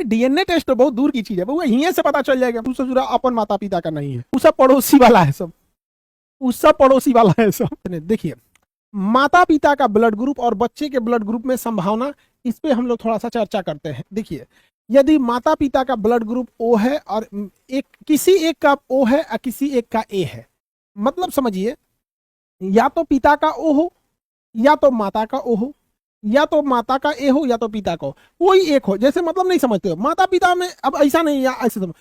DNA test तो बहुत दूर की चीज है, वो यहीं से पता चल जाएगा। दूसरा जुड़ा अपन माता पिता का नहीं है, वो सब पड़ोसी वाला है, सब उस सब पड़ोसी वाला है सब। देखिए माता पिता का ब्लड ग्रुप और बच्चे के ब्लड ग्रुप में संभावना, इस पे हम लोग थोड़ा सा चर्चा करते हैं। देखिए यदि माता पिता का ब्लड ग्रुप ओ है और एक किसी एक का ओ है और किसी एक का ए है, मतलब समझिए या तो पिता का ओ हो या तो माता का ओ हो, या तो माता का ए हो या तो पिता का हो, कोई एक हो। जैसे मतलब नहीं समझते हो माता पिता में, अब ऐसा नहीं या ऐसे समझ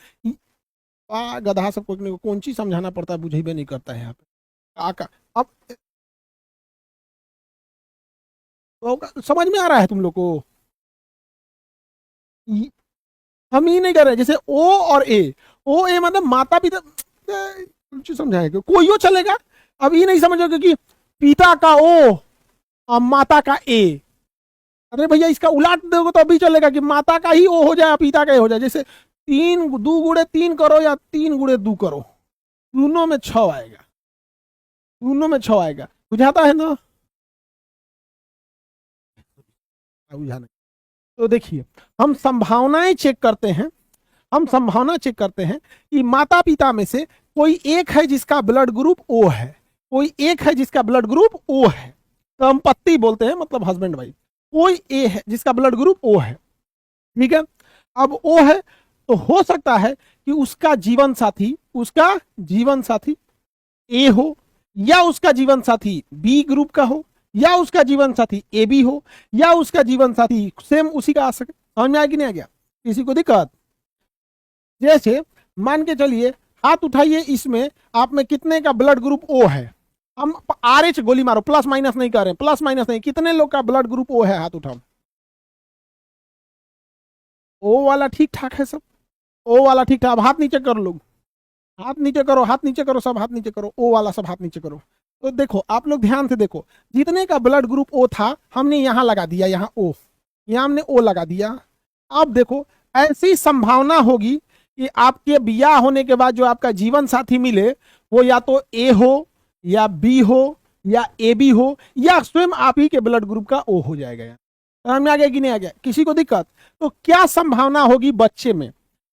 गधा सबको कौन चीज समझाना पड़ता है, बुझे भी नहीं करता है यहाँ पे आका। अब तो समझ में आ रहा है तुम लोग को, हम ही नहीं कर रहे। जैसे ओ और ए, ओ ए मतलब माता पिता, समझाएगा कोई हो चलेगा। अब ये नहीं समझोगे कि पिता का ओ और माता का ए, अरे भैया इसका उलट दोगे तो अभी चलेगा कि माता का ही ओ हो जाए पिता का ए हो जाए। जैसे 3 करो या 3 करो, दोनों में 6 आएगा, दोनों में 6 आएगा। बुझाता है ना, बुझाना। तो देखिए हम संभावनाएं चेक करते हैं, हम संभावना चेक करते हैं कि माता पिता में से कोई एक है जिसका ब्लड ग्रुप ओ है, कोई एक है जिसका ब्लद ग्रुप ओ है, तो हम पत्नी बोलते हैं, मतलब हस्बैंड वाइफ। कोई ए है जिसका ब्लड ग्रुप ओ है, ठीक है। अब ओ है तो हो सकता है कि उसका जीवन साथी, उसका जीवन साथी ए हो, या उसका जीवन साथी बी ग्रुप का हो, या उसका जीवन साथी ए बी हो, या उसका जीवन साथी सेम उसी का आ सके। समझ में आया कि नहीं आ गया, किसी को दिक्कत? जैसे मान के चलिए, हाथ उठाइए, इसमें आप में कितने का ब्लड ग्रुप ओ है? हम RH गोली मारो, प्लस माइनस नहीं कर रहे हैं, प्लस माइनस नहीं, कितने लोग का ब्लड ग्रुप ओ है? हाथ उठाओ। ओ वाला ठीक ठाक है सब, ओ वाला ठीक ठाक। अब हाथ नीचे करो लोग, हाथ नीचे करो, हाथ नीचे करो, सब हाथ नीचे करो, ओ वाला सब हाथ नीचे करो। तो देखो आप लोग ध्यान से देखो, जितने का ब्लड ग्रुप ओ था हमने यहां लगा दिया, यहां ओ, यहां हमने ओ लगा दिया। अब देखो ऐसी संभावना होगी कि आपके बियाह होने के बाद जो आपका जीवन साथी मिले वो या तो ए हो या बी हो या ए बी हो, या स्वयं आप ही के ब्लड ग्रुप का ओ हो जाएगा। समझ में आ गया कि नहीं आ गया? किसी को दिक्कत? तो क्या संभावना होगी बच्चे में,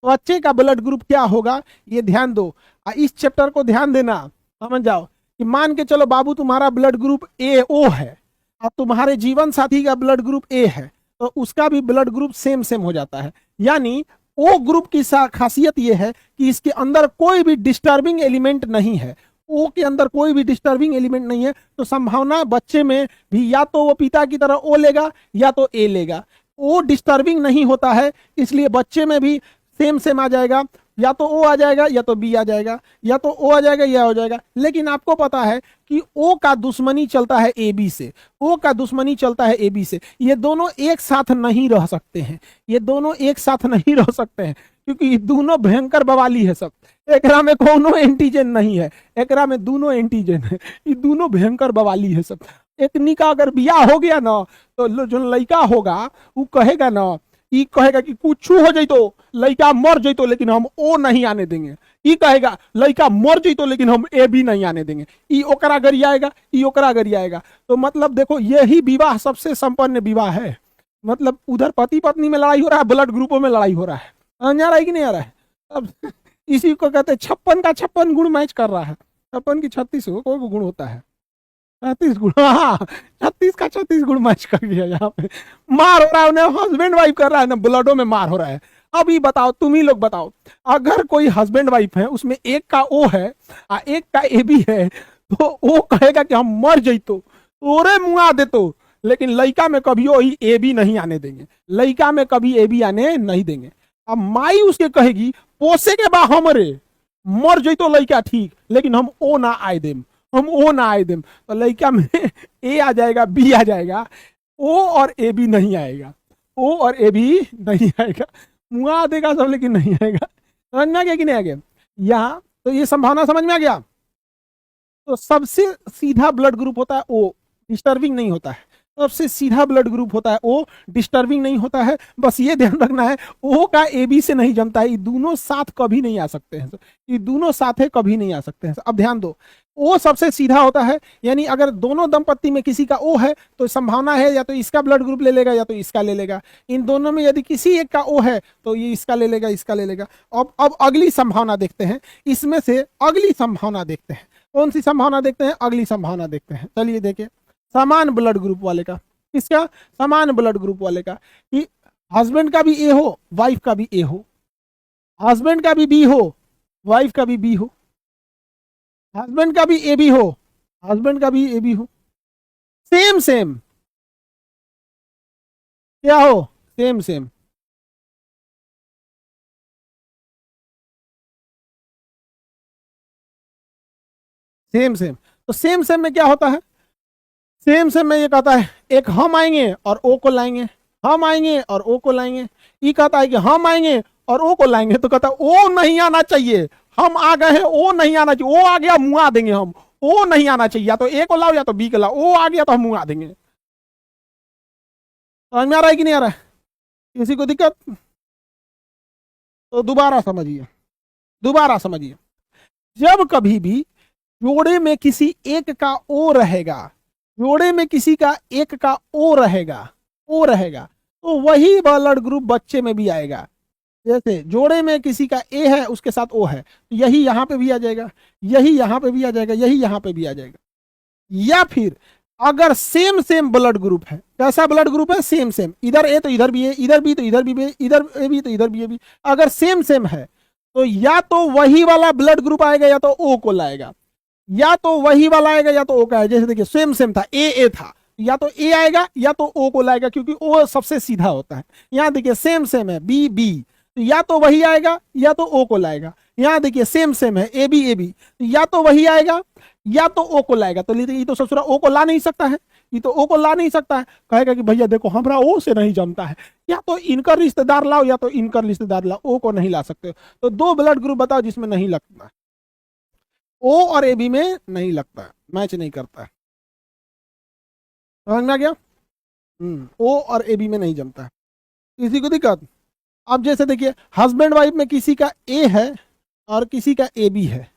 बच्चे का ब्लड ग्रुप क्या होगा, ये ध्यान दो। इस चैप्टर को ध्यान देना, समझ जाओ कि मान के चलो बाबू तुम्हारा ब्लड ग्रुप ए ओ है और तुम्हारे जीवन साथी का ब्लड ग्रुप ए है, तो उसका भी ब्लड ग्रुप सेम सेम हो जाता है। यानी ओ ग्रुप की खासियत यह है कि इसके अंदर कोई भी डिस्टर्बिंग एलिमेंट नहीं है, ओ के अंदर कोई भी डिस्टर्बिंग एलिमेंट नहीं है। तो संभावना बच्चे में भी या तो वो पिता की तरह ओ लेगा या तो ए लेगा। ओ डिस्टर्बिंग नहीं होता है, इसलिए बच्चे में भी सेम सेम आ जाएगा, या तो ओ आ जाएगा या तो बी आ जाएगा, या तो ओ आ जाएगा या हो जाएगा। लेकिन आपको पता है कि ओ का दुश्मनी चलता है ए बी से, ओ का दुश्मनी चलता है ए बी से। ये दोनों एक साथ नहीं रह सकते हैं, ये दोनों एक साथ नहीं रह सकते हैं, क्योंकि ये दोनों भयंकर बवाली है सब। एकरा में कोनो एंटीजन नहीं है, एकरा में दोनों एंटीजन है, ये दोनों भयंकर बवाली है सब। एक निका अगर बियाह हो गया ना, तो जो लड़का होगा वो कहेगा ना, ई कहेगा कि कुछ हो जाइतो, लड़का मर जाइतो, लेकिन हम ओ नहीं आने देंगे। ई कहेगा लड़का मर जाइतो लेकिन हम ए भी नहीं आने देंगे। ई ओकरा गरी आएगा, ई ओकरा गरी आएगा। तो मतलब देखो यही विवाह सबसे संपन्न विवाह है। मतलब उधर पति पत्नी में लड़ाई हो रहा है, ब्लड ग्रुपों में लड़ाई हो रहा है। समझ आ रहा है कि नहीं आ रहा है? अब इसी को कहते हैं 56 का 56 गुण मैच कर रहा है। 56 की 36 हो, कोई गुण होता है 36 गुण, हाँ 36 का 36 गुण मैच कर गया। यहाँ पे मार हो रहा है, उन्हें हस्बैंड वाइफ कर रहा है ना, ब्लडों में मार हो रहा है। अब ये बताओ, तुम ही लोग बताओ, अगर कोई हस्बैंड वाइफ है उसमें एक का ओ है और एक का ए भी है, तो वो कहेगा कि हम मर जइतो, तोरे मुआ देतो, लेकिन लड़का में कभी ही ए बी नहीं आने देंगे, लड़का में कभी ए बी आने नहीं देंगे। अब माई उसके कहेगी पोसे के बा हमरे, मर जइतो लड़का ठीक, लेकिन हम ओ ना आए देम, हम ओ ना आए देम। तो लड़का में ए आ जाएगा, बी आ जाएगा, ओ और ए बी नहीं आएगा, ओ और ए बी नहीं आएगा, मुआ देगा सब लेकिन नहीं आएगा। समझ में आ गया कि नहीं आ गया? यहाँ तो ये संभावना समझ में आ गया। तो सबसे सीधा ब्लड ग्रुप होता है ओ, डिस्टर्बिंग नहीं होता है। सबसे सीधा ब्लड ग्रुप होता है ओ, डिस्टर्बिंग नहीं होता है। बस ये ध्यान रखना है ओ का ए बी से नहीं जमता है, ये दोनों साथ कभी नहीं आ सकते हैं, ये दोनों साथ है कभी नहीं आ सकते हैं। अब ध्यान दो, ओ सबसे सीधा होता है, यानी अगर दोनों दंपत्ति में किसी का ओ है तो संभावना है या तो इसका ब्लड ग्रुप ले लेगा या तो इसका ले लेगा। इन दोनों में यदि किसी एक का ओ है तो ये इसका ले लेगा, इसका ले लेगा। अब अगली संभावना देखते हैं, इसमें से अगली संभावना देखते हैं। कौन सी संभावना देखते हैं? अगली संभावना देखते हैं। चलिए देखिए, समान ब्लड ग्रुप वाले का, किसका? समान ब्लड ग्रुप वाले का, कि हस्बैंड का भी ए हो, वाइफ का भी ए हो, हस्बैंड का भी बी हो, वाइफ का भी बी हो, हस्बैंड का भी ए बी हो, हस्बैंड का भी ए बी हो, सेम सेम, क्या हो? Same same. सेम सेम, तो सेम सेम में क्या होता है? सेम सेम में ये कहता है एक हम आएंगे और ओ को लाएंगे, हम आएंगे और ओ को लाएंगे। ये कहता है कि हम आएंगे और ओ को लाएंगे, तो कहता है ओ नहीं आना चाहिए, हम आ गए हैं ओ नहीं आना चाहिए, ओ आ गया मुआ देंगे हम, ओ नहीं आना चाहिए, या तो ए को लाओ या तो बी को लाओ, ओ आ गया तो हम मुआ देंगे। समझ में आ रहा है कि नहीं आ रहा है? किसी को दिक्कत? तो दोबारा समझिए, दोबारा समझिए। जब कभी भी जोड़े में किसी एक का ओ रहेगा, जोड़े में किसी का एक का ओ रहेगा, ओ रहेगा, तो वही ब्लड ग्रुप बच्चे में भी आएगा। जैसे जोड़े में किसी का ए है उसके साथ ओ है, तो यही यहां पे भी आ जाएगा, यही यहां पे भी आ जाएगा, यही यहां पे भी आ जाएगा। या फिर अगर सेम सेम ब्लड ग्रुप है, कैसा ब्लड ग्रुप है? सेम सेम, इधर ए तो इधर भी है, इधर बी तो इधर भी है, इधर ए भी तो इधर भी है, अगर सेम सेम है तो या तो वही वाला ब्लड ग्रुप आएगा या तो ओ को लाएगा, या तो वही वाला आएगा या तो ओ का है। जैसे देखिए सेम सेम था, ए था, या तो ए आएगा या तो ओ को लाएगा, क्योंकि ओ सबसे सीधा होता है। यहां देखिए सेम सेम है, बी बी, तो या तो वही आएगा या तो ओ को लाएगा। यहां देखिए सेम सेम है, ए बी, तो या तो वही आएगा या तो ओ को लाएगा। तो ये तो ससुरा ओ को ला नहीं सकता है, ये तो ओ को ला नहीं सकता है, कहेगा कि भैया देखो हमरा ओ से नहीं जमता है, या तो इनका रिश्तेदार लाओ या तो इनका रिश्तेदार लाओ, ओ को नहीं ला सकते। तो दो ब्लड ग्रुप बताओ जिसमें नहीं लगता है, ओ और ए बी में नहीं लगता है, मैच नहीं करता है। समझ में आ गया? ओ और ए बी में नहीं जमता है। किसी को दिक्कत? अब जैसे देखिए हस्बैंड वाइफ में किसी का ए है और किसी का ए बी है,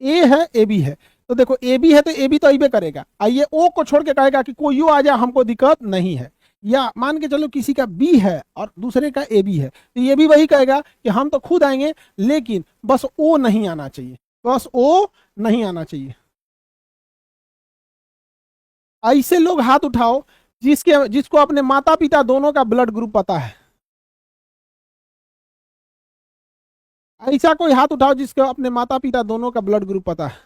ए है ए बी है, तो देखो ए बी है तो ए बी तो अबे करेगा, आइए ओ को छोड़ के कहेगा कि कोई यू आ जाए हमको दिक्कत नहीं है। या मान के चलो किसी का बी है और दूसरे का ए बी है, तो ये भी वही कहेगा कि हम तो खुद आएंगे लेकिन बस ओ नहीं आना चाहिए, बस ओ नहीं आना चाहिए। ऐसे लोग हाथ उठाओ जिसको अपने माता पिता दोनों का ब्लड ग्रुप पता है। ऐसा कोई हाथ उठाओ जिसको अपने माता पिता दोनों का ब्लड ग्रुप पता है।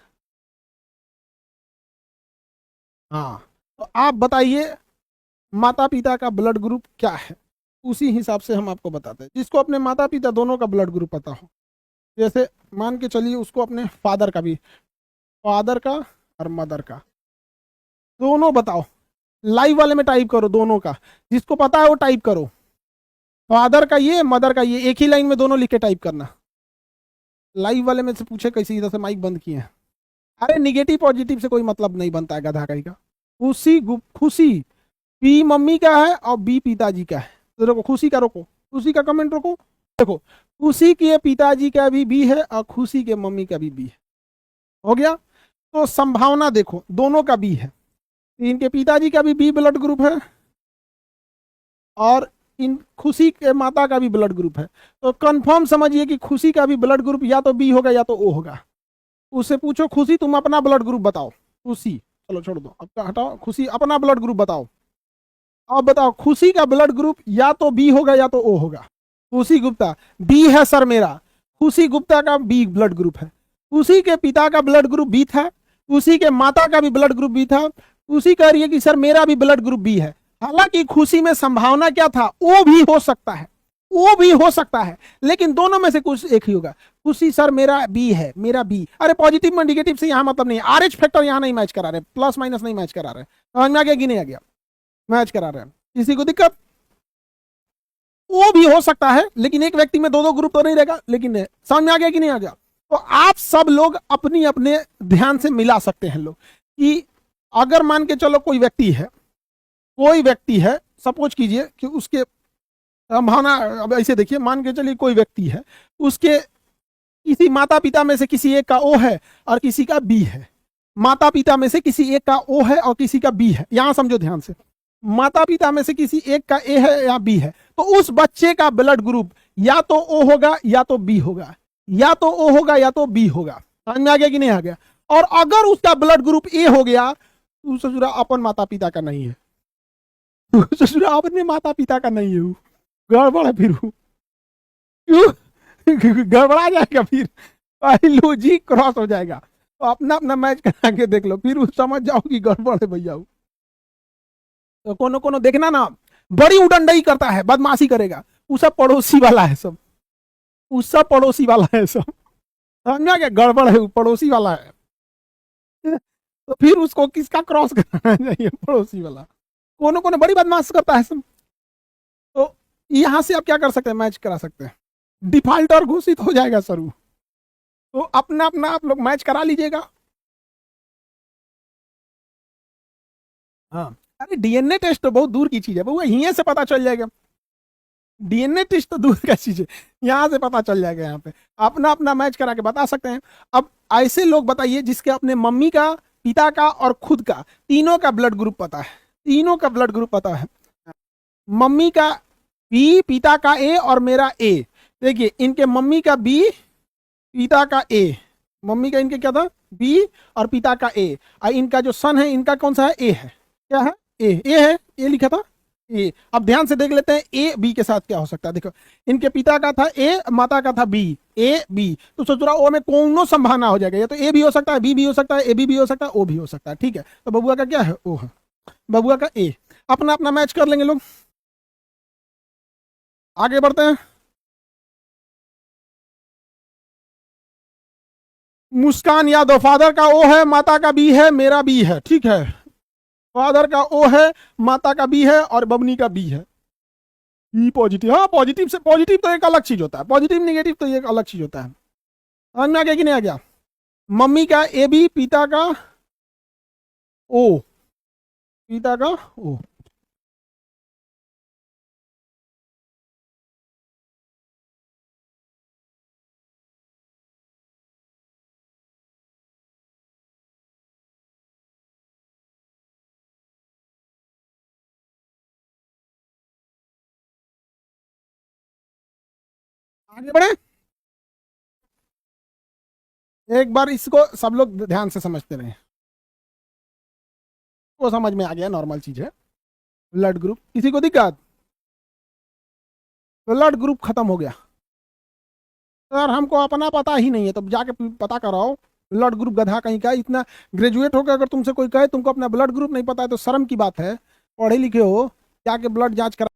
हाँ, तो आप बताइए माता पिता का ब्लड ग्रुप क्या है, उसी हिसाब से हम आपको बताते हैं। जिसको अपने माता पिता दोनों का ब्लड ग्रुप पता हो, जैसे मान के चलिए उसको अपने फादर का भी, फादर का और मदर का दोनों बताओ, लाइव वाले में टाइप करो दोनों का, जिसको पता है वो टाइप करो, फादर का ये मदर का ये, एक ही लाइन में दोनों लिख के टाइप करना। लाइव वाले में से पूछे कैसे, इधर से माइक बंद किए हैं। अरे निगेटिव पॉजिटिव से कोई मतलब नहीं बनता है गधा कहीं का। खुशी खुशी पी मम्मी का है और बी पिताजी का है, तो देखो खुशी का रोको, खुशी का कमेंट रोको, देखो खुशी के पिताजी का भी बी है और खुशी के मम्मी का भी बी है, हो गया। तो संभावना देखो दोनों का बी है, इनके पिताजी का भी बी ब्लड ग्रुप है और इन खुशी के माता का भी ब्लड ग्रुप है, तो कंफर्म समझिए कि खुशी का भी ब्लड ग्रुप या तो बी होगा या तो ओ होगा। उससे पूछो खुशी तुम अपना ब्लड ग्रुप बताओ, खुशी चलो छोड़ दो अब हटाओ, खुशी अपना ब्लड ग्रुप बताओ। अब बताओ खुशी का ब्लड ग्रुप या तो बी होगा या तो ओ होगा। खुशी गुप्ता बी है सर मेरा, खुशी गुप्ता का बी ब्लड ग्रुप है। खुशी के पिता का ब्लड ग्रुप बी था, खुशी के माता का भी ब्लड ग्रुप बी था, खुशी कह रही है कि सर मेरा भी ब्लड ग्रुप बी है। हालांकि खुशी में संभावना क्या था, ओ भी हो सकता है, ओ भी हो सकता है, लेकिन दोनों में से कुछ एक ही होगा। खुशी सर मेरा बी है, मेरा बी, अरे पॉजिटिव में निगेटिव से यहां मतलब नहीं, आरएच फैक्टर यहां नहीं मैच करा रहे, प्लस माइनस नहीं मैच करा रहे, समझ में आ गया कि नहीं आ गया? मैच करा रहे हैं, किसी को दिक्कत? वो भी हो सकता है लेकिन एक व्यक्ति में दो दो ग्रुप तो नहीं रहेगा, लेकिन समझ में आ गया कि नहीं आ गया? तो आप सब लोग अपनी अपने ध्यान से मिला सकते हैं लोग, कि अगर मान के चलो कोई व्यक्ति है, कोई व्यक्ति है, सपोज कीजिए कि उसके भावना, अब ऐसे देखिए, मान के चलिए कोई व्यक्ति है, उसके किसी माता पिता में से किसी एक का ओ है और किसी का बी है। माता पिता में से किसी एक का ओ है और किसी का बी है। यहां समझो ध्यान से, माता पिता में से किसी एक का ए है या बी है, तो उस बच्चे का ब्लड ग्रुप या तो ओ होगा या तो बी होगा, या तो ओ होगा या तो बी होगा। समझ में आ गया कि नहीं आ गया? और अगर उसका ब्लड ग्रुप ए हो गया तो ससुरा अपन माता पिता का नहीं है, ससुरा अपने माता पिता का नहीं है, गड़बड़ है फिर क्यों? गड़बड़ा जाएगा फिर, लॉजिक क्रॉस हो जाएगा। तो अपना अपना मैच करा के देख लो, फिर समझ जाओ कि गड़बड़ है भैया। तो कोनो कोनो देखना ना, बड़ी उडंडई करता है, बदमाशी करेगा, वो सब पड़ोसी वाला है, सब वो सब पड़ोसी वाला है, सब समझा क्या? गड़बड़ है, वो पड़ोसी वाला है। तो फिर उसको किसका क्रॉस कराना चाहिए? पड़ोसी वाला। कोनो कोनो बड़ी बदमाश करता है सब। तो यहां से आप क्या कर सकते हैं? मैच करा सकते हैं, डिफॉल्टर घोषित हो जाएगा सर। तो अपना अपना आप लोग मैच करा लीजिएगा। हाँ, अरे डीएनए टेस्ट तो बहुत दूर की चीज है बउआ, यहीं से पता चल जाएगा। डीएनए टेस्ट तो दूर का चीज है, यहाँ से पता चल जाएगा। यहाँ पे अपना अपना मैच करा के बता सकते हैं। अब ऐसे लोग बताइए जिसके अपने मम्मी का, पिता का और खुद का, तीनों का ब्लड ग्रुप पता है, तीनों का ब्लड ग्रुप पता है। मम्मी का बी, पिता का ए और मेरा ए। देखिए इनके मम्मी का बी, पिता का ए, मम्मी का इनके क्या था? बी और पिता का ए। और इनका जो सन है, इनका कौन सा है? ए है। क्या है? ए है, ए लिखा था ए। अब ध्यान से देख लेते हैं ए बी के साथ क्या हो सकता है। देखो इनके पिता का था ए, माता का था बी, ए बी, तो सोच रहा ओ में कौन संभावना हो जाएगा? या तो ए भी हो सकता है, बी भी हो सकता है, ए बी भी हो सकता है, ओ भी हो सकता है। ठीक है, तो बबुआ का क्या है? ओ है, बबुआ का ए। अपना अपना मैच कर लेंगे लोग, आगे बढ़ते हैं। मुस्कान यादव, फादर का ओ है, माता का बी है, मेरा बी है। ठीक है, फादर का ओ है, माता का बी है और बबनी का बी है। ई पॉजिटिव। हाँ, पॉजिटिव से, पॉजिटिव तो एक अलग चीज होता है, पॉजिटिव निगेटिव तो एक अलग चीज होता है। समझ में आ गया कि नहीं आ गया? मम्मी का ए बी, पिता का ओ, पिता का ओ। आगे बढ़े, एक बार इसको सब लोग ध्यान से समझते रहे। वो समझ में आ गया, नॉर्मल चीज है। ब्लड ग्रुप, किसी को दिक्कत? ब्लड ग्रुप खत्म हो गया सर, हमको अपना पता ही नहीं है, तो जाके पता कराओ। ब्लड ग्रुप गधा कहीं का, इतना ग्रेजुएट होकर अगर तुमसे कोई कहे तुमको अपना ब्लड ग्रुप नहीं पता है तो शर्म की बात है। पढ़े लिखे हो, जाके ब्लड जांच करा।